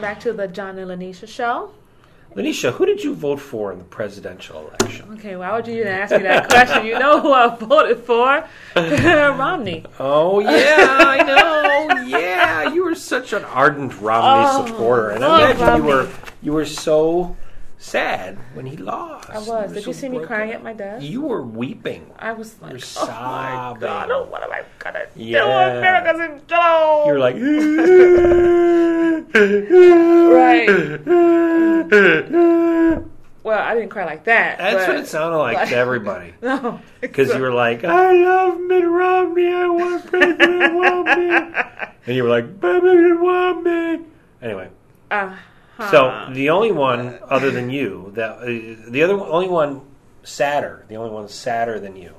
back to the John and Linetia show. Linetia, who did you vote for in the presidential election? Okay, why would you even ask me that question? You know who I voted for? Romney. Oh, yeah, I know. Yeah, you were such an ardent Romney supporter. And I imagine you were so sad when he lost. I was. Did you see me crying at my desk? You were weeping. I was like, You're sobbing. Oh my God, what am I going to do? Yeah. America's in trouble. You're like, right. Well, I didn't cry like that. That's what it sounded like to everybody. No. Because you were like, I love Mitt Romney. I want President Romney. And you were like, President Romney. Anyway. So the only one other than you, only one sadder than you,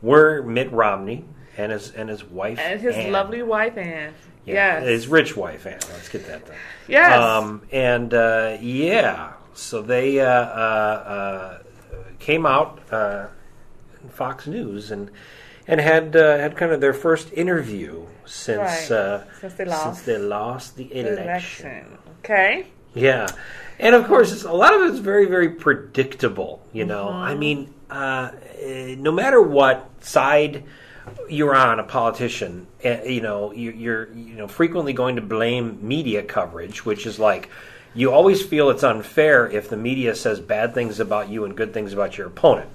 were Mitt Romney and his wife and his Ann. Lovely wife Ann. Yeah, yes, his rich wife Ann. Let's get that done. Yes, so they came out in Fox News and had kind of their first interview since they lost the election. Okay. Yeah, and of course, a lot of it's very, very predictable. You know, I mean, no matter what side you're on, a politician, you're frequently going to blame media coverage, which is like you always feel it's unfair if the media says bad things about you and good things about your opponent.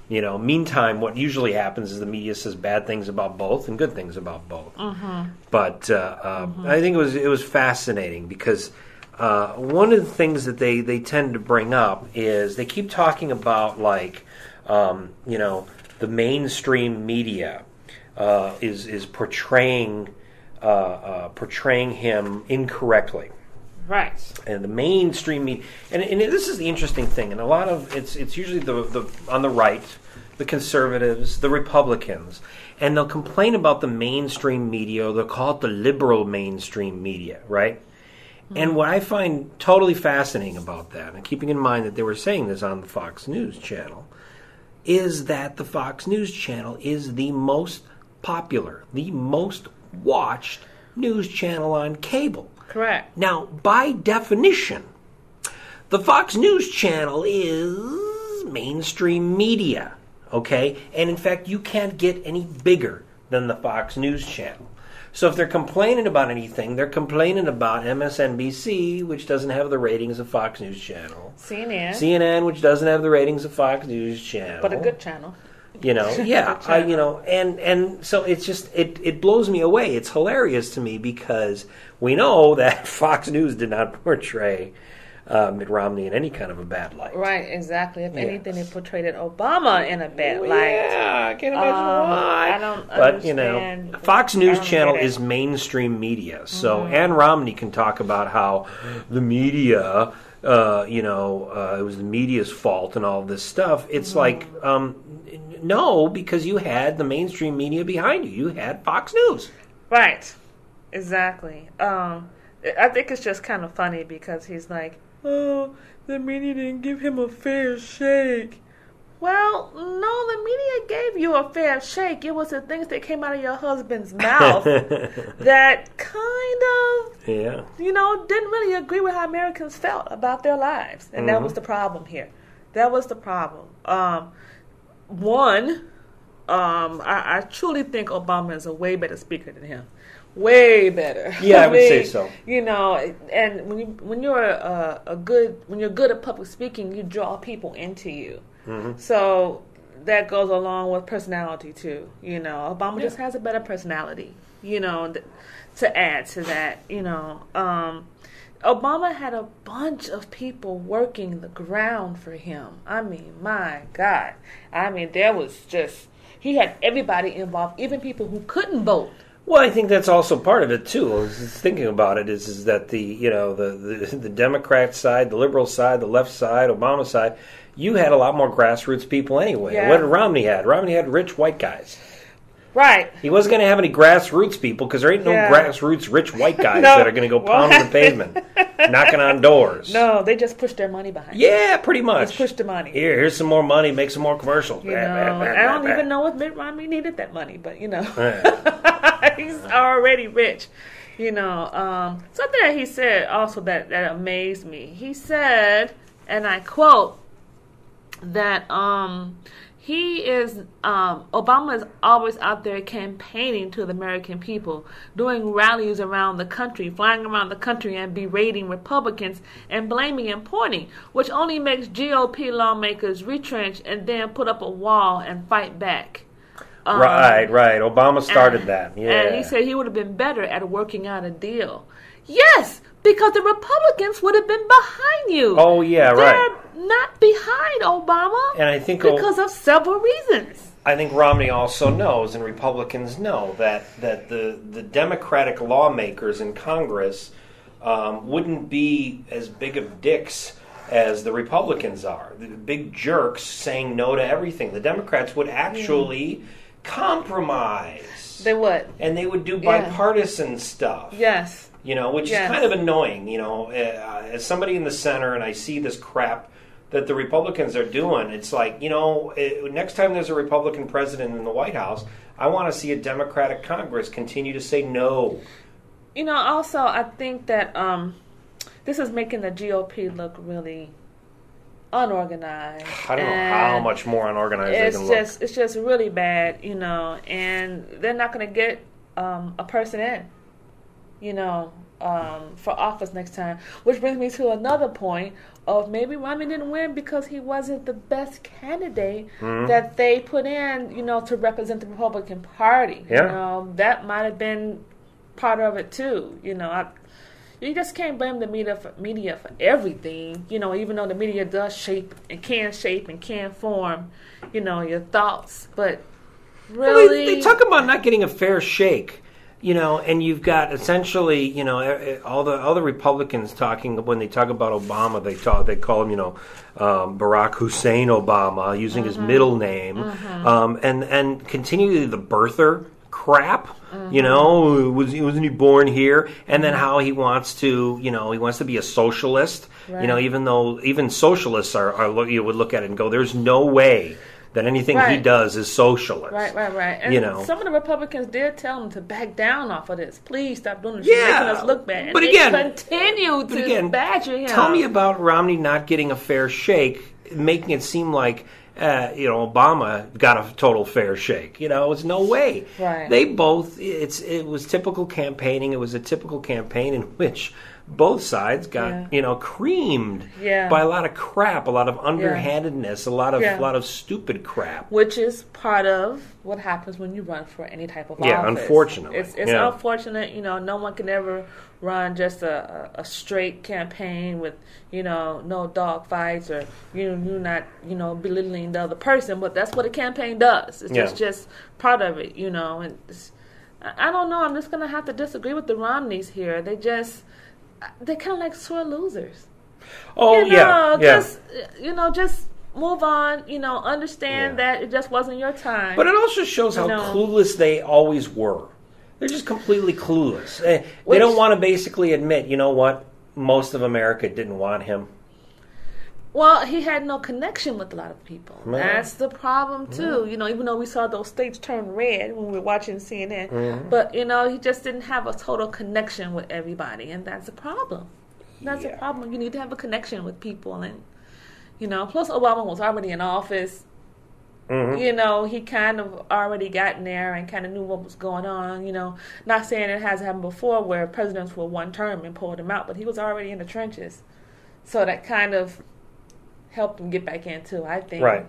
You know, meantime, what usually happens is the media says bad things about both and good things about both. But I think it was fascinating because. One of the things that they tend to bring up is they keep talking about the mainstream media is portraying him incorrectly. Right. And the mainstream media, and this is the interesting thing, and a lot of it's usually the on the right, the conservatives, the Republicans, and they'll complain about the mainstream media. They'll call it the liberal mainstream media, right? And what I find totally fascinating about that, and keeping in mind that they were saying this on the Fox News channel, is that the Fox News channel is the most popular, the most watched news channel on cable. Correct. Now, by definition, the Fox News channel is mainstream media, okay? And in fact, you can't get any bigger than the Fox News channel. So if they're complaining about anything, they're complaining about MSNBC, which doesn't have the ratings of Fox News Channel. CNN, which doesn't have the ratings of Fox News Channel. But a good channel. You know, yeah. And so it's just, it blows me away. It's hilarious to me because we know that Fox News did not portray Mitt Romney in any kind of a bad light. Right, exactly. If anything, they portrayed Obama in a bad light. Yeah, I can't imagine why. I don't understand. But, Fox News Channel is mainstream media. So Ann Romney can talk about how the media, it was the media's fault and all this stuff. It's like, no, because you had the mainstream media behind you. You had Fox News. Right, exactly. I think it's just kind of funny because he's like, oh, the media didn't give him a fair shake. Well, no, the media gave you a fair shake. It was the things that came out of your husband's mouth that kind of, didn't really agree with how Americans felt about their lives. And that was the problem here. That was the problem. I truly think Obama is a way better speaker than him. Way better. Yeah, I would say so. You know, and when you're good at public speaking, you draw people into you. So that goes along with personality too. You know, Obama just has a better personality. You know, to add to that, Obama had a bunch of people working the ground for him. I mean, my God. I mean, he had everybody involved, even people who couldn't vote. Well, I think that's also part of it too. I was thinking about it is that the Democrat side, the liberal side, the left side, Obama side, you had a lot more grassroots people anyway. Yeah. What did Romney had? Romney had rich white guys. Right. He wasn't going to have any grassroots people because there ain't no grassroots rich white guys that are going to go pounding the pavement, knocking on doors. No, they just push their money behind. Yeah, pretty much. Just push the money. Here's some more money, make some more commercials. I don't even know if Mitt Romney needed that money, but he's already rich. Something that he said also that amazed me. He said, and I quote, that Obama is always out there campaigning to the American people, doing rallies around the country, flying around the country and berating Republicans and blaming and pointing, which only makes GOP lawmakers retrench and then put up a wall and fight back. Right. Obama started that. Yeah. And he said he would have been better at working out a deal. Yes, because the Republicans would have been behind you. Oh, yeah, right. They're not behind Obama, and I think because of several reasons. I think Romney also knows, and Republicans know, that the Democratic lawmakers in Congress wouldn't be as big of dicks as the Republicans are. The big jerks saying no to everything. The Democrats would actually compromise. They would. And they would do bipartisan stuff. Yes. Which is kind of annoying, as somebody in the center, and I see this crap that the Republicans are doing. It's like, next time there's a Republican president in the White House, I want to see a Democratic Congress continue to say no. Also, I think that this is making the GOP look really unorganized. I don't know how much more unorganized they can look. It's just really bad, and they're not going to get a person in, for office next time. Which brings me to another point of maybe Romney didn't win because he wasn't the best candidate that they put in, to represent the Republican Party. Yeah. That might have been part of it too. You just can't blame the media for everything. Even though the media does shape and can form, your thoughts. But really, they talk about not getting a fair shake. And you've got essentially, all the Republicans talking, when they talk about Obama, they call him, Barack Hussein Obama, using his middle name, and continually the birther crap. Wasn't he born here? And then how he wants to, he wants to be a socialist. Right. Even though socialists are you would look at it and go, there's no way that anything he does is socialist. Right. And some of the Republicans did tell him to back down off of this. Please stop doing this. You're making us look bad. But and again, they continue to badger him. Tell me about Romney not getting a fair shake, making it seem like Obama got a total fair shake. It's no way. Right. They both. It was typical campaigning. It was a typical campaign in which both sides got creamed by a lot of crap, a lot of underhandedness, a lot of stupid crap. Which is part of what happens when you run for any type of office. Yeah, unfortunately. It's unfortunate. No one can ever run just a straight campaign with no dog fights or you not belittling the other person. But that's what a campaign does. It's just part of it. And I don't know. I'm just gonna have to disagree with the Romneys here. They're kind of like sore losers. Oh, just move on. Understand that it just wasn't your time. But it also shows how clueless they always were. They're just completely clueless. They don't want to basically admit, what, most of America didn't want him. Well, he had no connection with a lot of people. Yeah. That's the problem, too. Yeah. Even though we saw those states turn red when we were watching CNN. Mm-hmm. But, he just didn't have a total connection with everybody. And that's a problem. That's a problem. You need to have a connection with people. And, plus Obama was already in office. Mm-hmm. He kind of already got in there and kind of knew what was going on. Not saying it hasn't happened before where presidents were one term and pulled him out. But he was already in the trenches. So that kind of helped him get back in too, I think. Right.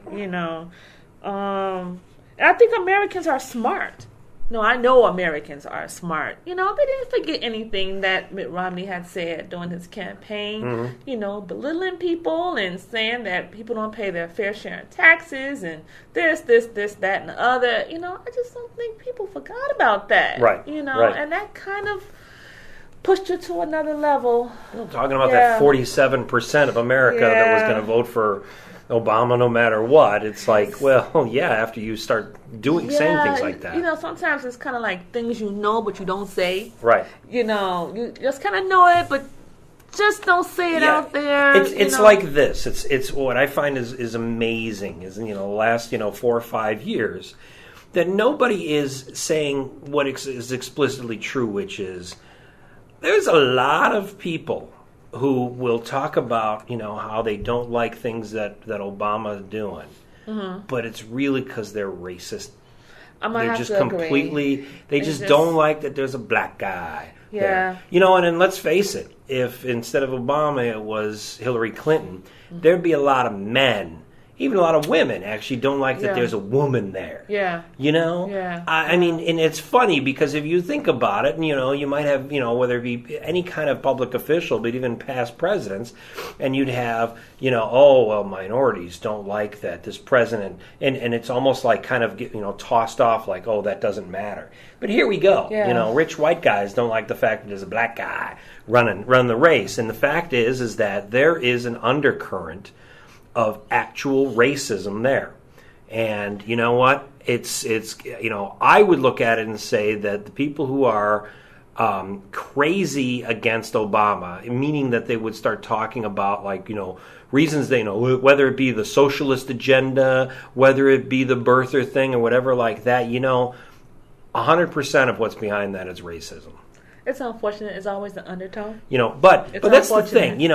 I think Americans are smart. No, I know Americans are smart. They didn't forget anything that Mitt Romney had said during his campaign. Mm-hmm. Belittling people and saying that people don't pay their fair share in taxes and this, that, and the other. I just don't think people forgot about that. Right. Right. And that kind of pushed you to another level. I'm talking about that 47% of America that was going to vote for Obama no matter what. It's like, after you start saying things like that. Sometimes it's kind of like things but you don't say. Right. You just kind of know it, but just don't say it out there. It's like this. It's what I find is amazing is, the last, 4 or 5 years that nobody is saying what is explicitly true, which is there's a lot of people who will talk about, how they don't like things that Obama is doing. Mm-hmm. But it's really because they're racist. They're just completely, they just don't like that there's a black guy. Yeah. There. And then let's face it, if instead of Obama it was Hillary Clinton, there'd be a lot of men, even a lot of women actually don't like that there's a woman there. Yeah. Yeah. I mean, and it's funny because if you think about it, you might have, whether it be any kind of public official, but even past presidents, and you'd have, minorities don't like that this president, and it's almost like kind of, tossed off like, oh, that doesn't matter. But here we go. Yeah. Rich white guys don't like the fact that there's a black guy run the race. And the fact is that there is an undercurrent of actual racism there. And you know what? It's I would look at it and say that the people who are crazy against Obama, meaning that they would start talking about reasons they whether it be the socialist agenda, whether it be the birther thing or whatever like that, 100% of what's behind that is racism. It's unfortunate. It's always the undertone. But that's the thing.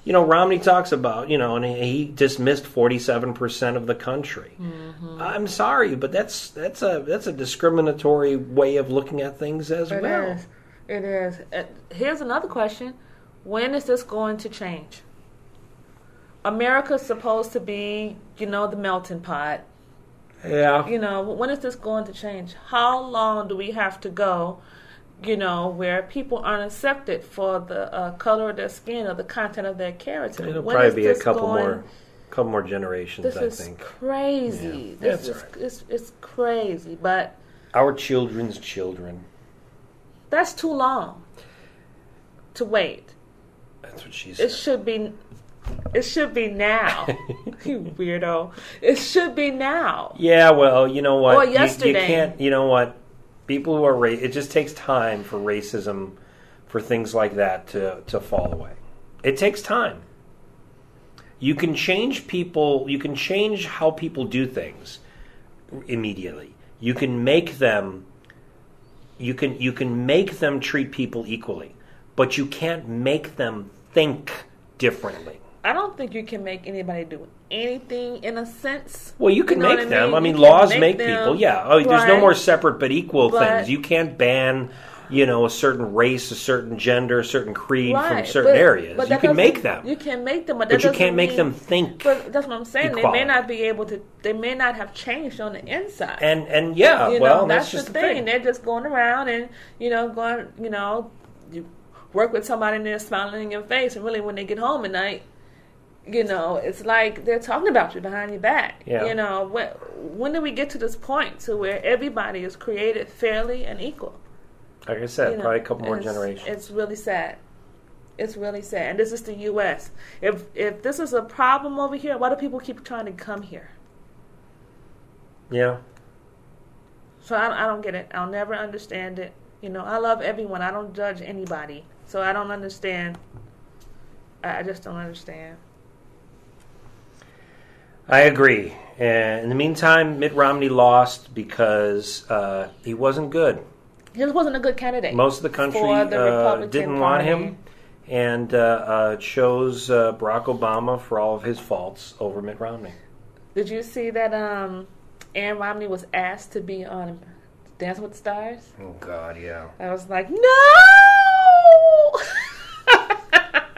Romney talks about, and he dismissed 47% of the country. Mm-hmm. I'm sorry, but that's a discriminatory way of looking at things as well. It is. Here's another question: when is this going to change? America's supposed to be, the melting pot. Yeah. When is this going to change? How long do we have to go? Where people aren't accepted for the color of their skin or the content of their character. It'll probably be a couple more generations, I think. This is crazy. Yeah. It's crazy, but our children's children. That's too long to wait. That's what she said. It should be now. You weirdo. It should be now. Yeah, well, you know what? Or yesterday. You can't, you know what? People who are it just takes time for racism, for things like that to fall away. It takes time. You can change people. You can change how people do things immediately. You can make them. You can make them treat people equally, but you can't make them think differently. I don't think you can make anybody do anything in a sense. Well, you can make them. I mean, laws make people. Yeah. Oh, there's no more separate but equal things. You can't ban, a certain race, a certain gender, a certain creed from certain areas. But you can make them. You can make them, but you can't make them think. But that's what I'm saying. Equality. They may not be able to. They may not have changed on the inside. And well, that's just the thing. They're just going around and you work with somebody and they're smiling in your face, and really when they get home at night. It's like they're talking about you behind your back. Yeah. When do we get to this point to where everybody is created fairly and equal? Like I said, probably a couple more generations. It's really sad. It's really sad. And this is the U.S. If this is a problem over here, why do people keep trying to come here? Yeah. So I don't get it. I'll never understand it. I love everyone. I don't judge anybody. So I don't understand. I just don't understand. I agree. And in the meantime, Mitt Romney lost because he wasn't good. He just wasn't a good candidate. Most of the country didn't want him and chose Barack Obama for all of his faults over Mitt Romney. Did you see that Ann Romney was asked to be on Dancing with the Stars? Oh, God, yeah. I was like, no!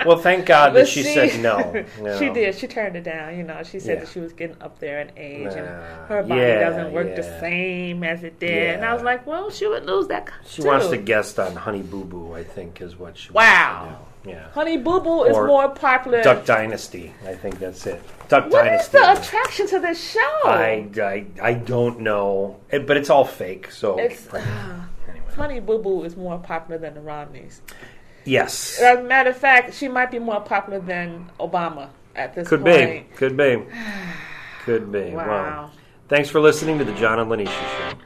Well, thank God that she said no. She did. She turned it down. She said that she was getting up there in age and her body doesn't work the same as it did. Yeah. And I was like, well, she would lose that She wants to guest on Honey Boo Boo, I think, is what she wants to do. Yeah. Honey Boo Boo is more popular. Duck Dynasty. I think that's it. Duck what Dynasty. What is the attraction to this show? I don't know. But it's all fake. So anyway. Honey Boo Boo is more popular than the Romneys. Yes. As a matter of fact, she might be more popular than Obama at this point. Could be. Wow. Well, thanks for listening to the John and Linetia Show.